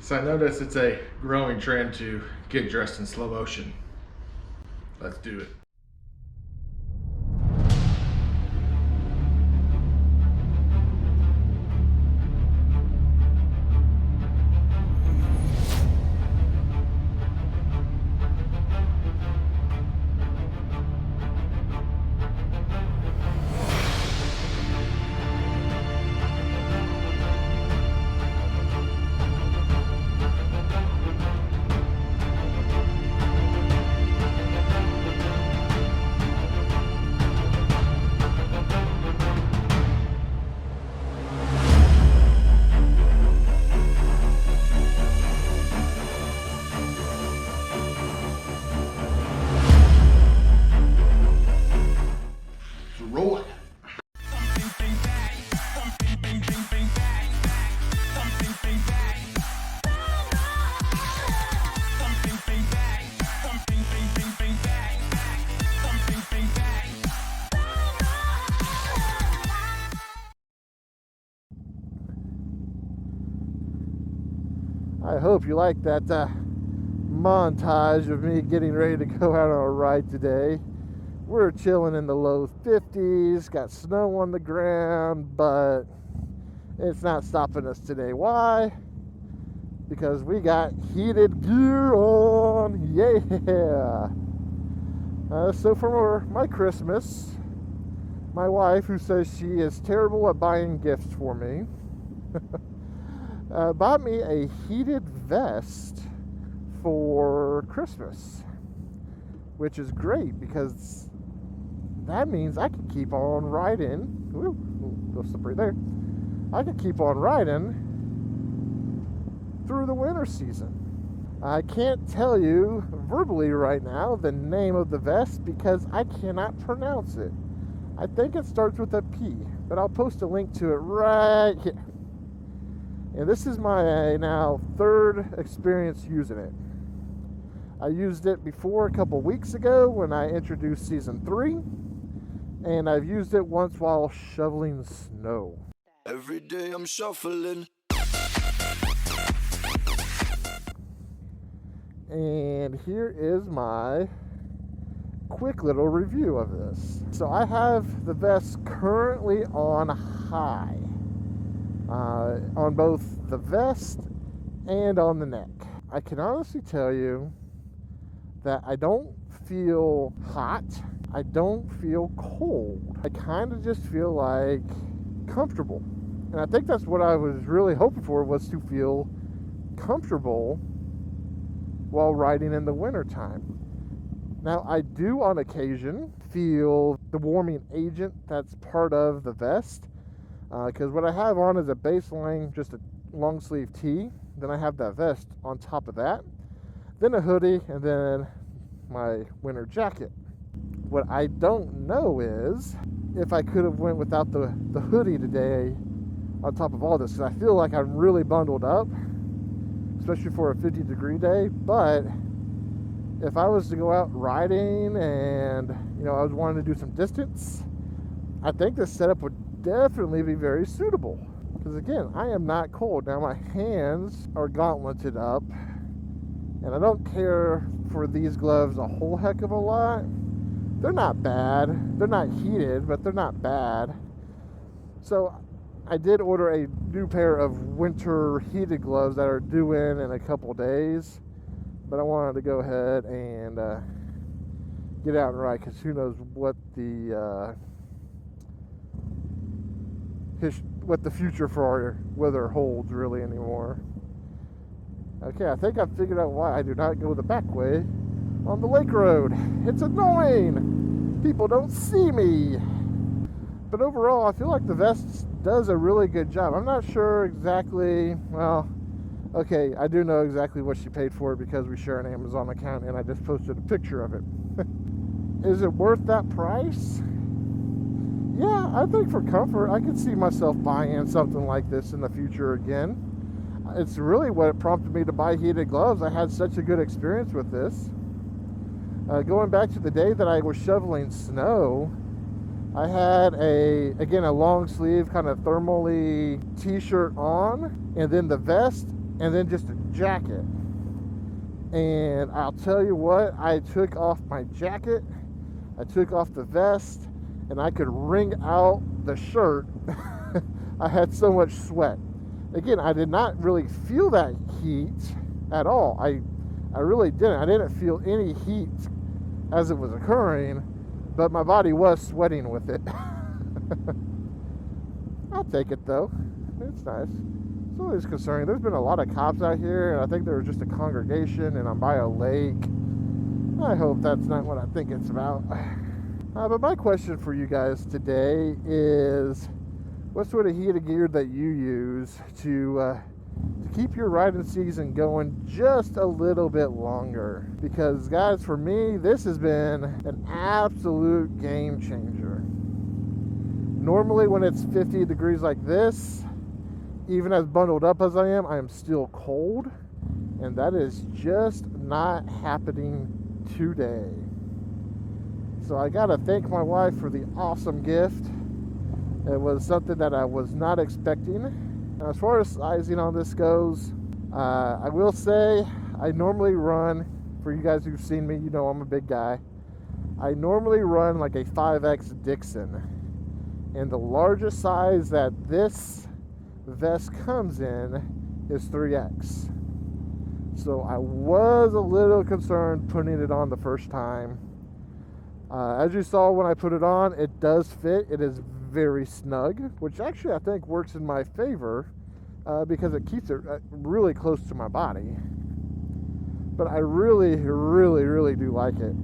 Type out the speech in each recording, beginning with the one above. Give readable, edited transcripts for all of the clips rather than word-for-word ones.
So I noticed it's a growing trend to get dressed in slow motion. Let's do it. Roll it. I hope you like that montage of me getting ready to go out on a ride today. We're chilling in the low 50s, got snow on the ground, but it's not stopping us today. Why? Because we got heated gear on, yeah! So for my Christmas, my wife, who says she is terrible at buying gifts for me, bought me a heated vest for Christmas, which is great because that means I can keep on riding. Ooh, a little slippery there. I can keep on riding through the winter season. I can't tell you verbally right now the name of the vest because I cannot pronounce it. I think it starts with a P, but I'll post a link to it right here. And this is my now third experience using it. I used it before a couple weeks ago when I introduced season 3, and I've used it once while shoveling snow. Every day I'm shuffling. And here is my quick little review of this. So I have the vest currently on high, on both the vest and on the neck. I can honestly tell you that I don't feel hot. I don't feel cold. I kind of just feel like comfortable. And I think that's what I was really hoping for, was to feel comfortable while riding in the wintertime. Now, I do on occasion feel the warming agent that's part of the vest, because what I have on is a baseline, just a long sleeve tee. Then I have that vest on top of that, then a hoodie, and then my winter jacket. What I don't know is if I could have went without the hoodie today on top of all this, because I feel like I'm really bundled up, especially for a 50-degree day. But if I was to go out riding and, you know, I was wanting to do some distance, I think this setup would definitely be very suitable. Because again, I am not cold. Now my hands are gauntleted up, and I don't care for these gloves a whole heck of a lot. They're not bad. They're not heated, but they're not bad. So I did order a new pair of winter heated gloves that are due in a couple days. But I wanted to go ahead and get out and ride, because who knows what the future for our weather holds really anymore. Okay, I think I've figured out why I do not go the back way on the lake road. It's annoying. People don't see me. But overall, I feel like the vest does a really good job. I'm not sure exactly, well, okay, I do know exactly what she paid for it because we share an Amazon account and I just posted a picture of it. Is it worth that price? Yeah, I think for comfort, I could see myself buying something like this in the future again. It's really what prompted me to buy heated gloves. I had such a good experience with this. Going back to the day that I was shoveling snow, I had a long sleeve kind of thermally t-shirt on, and then the vest and then just a jacket. And I'll tell you what, I took off my jacket, I took off the vest, and I could wring out the shirt. I had so much sweat. Again, I did not really feel that heat at all. I really didn't. I didn't feel any heat as it was occurring, but my body was sweating with it. I'll take it though. It's nice. It's always concerning. There's been a lot of cops out here, and I think there was just a congregation, and I'm by a lake. I hope that's not what I think it's about. But my question for you guys today is, what sort of heated gear that you use to keep your riding season going just a little bit longer? Because guys, for me, this has been an absolute game changer. Normally when it's 50 degrees like this, even as bundled up as I am still cold, and that is just not happening today. So I gotta thank my wife for the awesome gift. It was something that I was not expecting. As far as sizing on this goes, I will say I normally run, for you guys who've seen me, you know I'm a big guy. I normally run like a 5X Dixon. And the largest size that this vest comes in is 3X. So I was a little concerned putting it on the first time. As you saw when I put it on, it does fit. It is very snug, which actually I think works in my favor because it keeps it really close to my body. But I really, really, really do like it.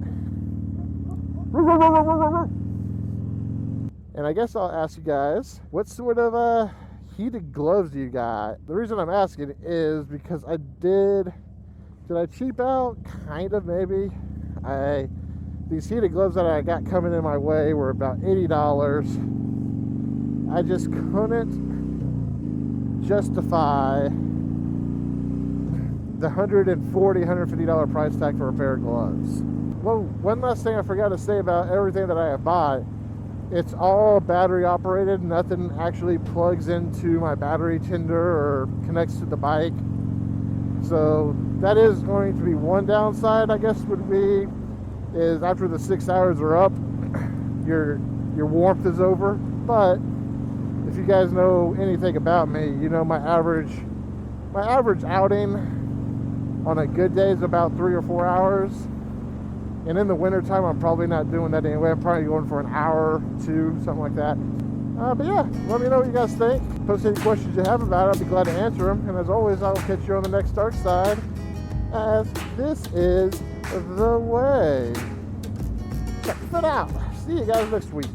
And I guess I'll ask you guys, what sort of heated gloves do you got? The reason I'm asking is because did I cheap out? Kind of, maybe. These heated gloves that I got coming in my way were about $80. I just couldn't justify the $140, $150 price tag for a pair of gloves. Well, one last thing I forgot to say about everything that I have bought. It's all battery operated. Nothing actually plugs into my battery tender or connects to the bike. So that is going to be one downside, I guess, would be, is after the 6 hours are up, your warmth is over. But if you guys know anything about me, you know my average outing on a good day is about 3 or 4 hours. And in the wintertime, I'm probably not doing that anyway. I'm probably going for an hour, 2, something like that. But yeah, let me know what you guys think. Post any questions you have about it. I'll be glad to answer them. And as always, I will catch you on the next dark side, as this is the way. Check it out. See you guys next week.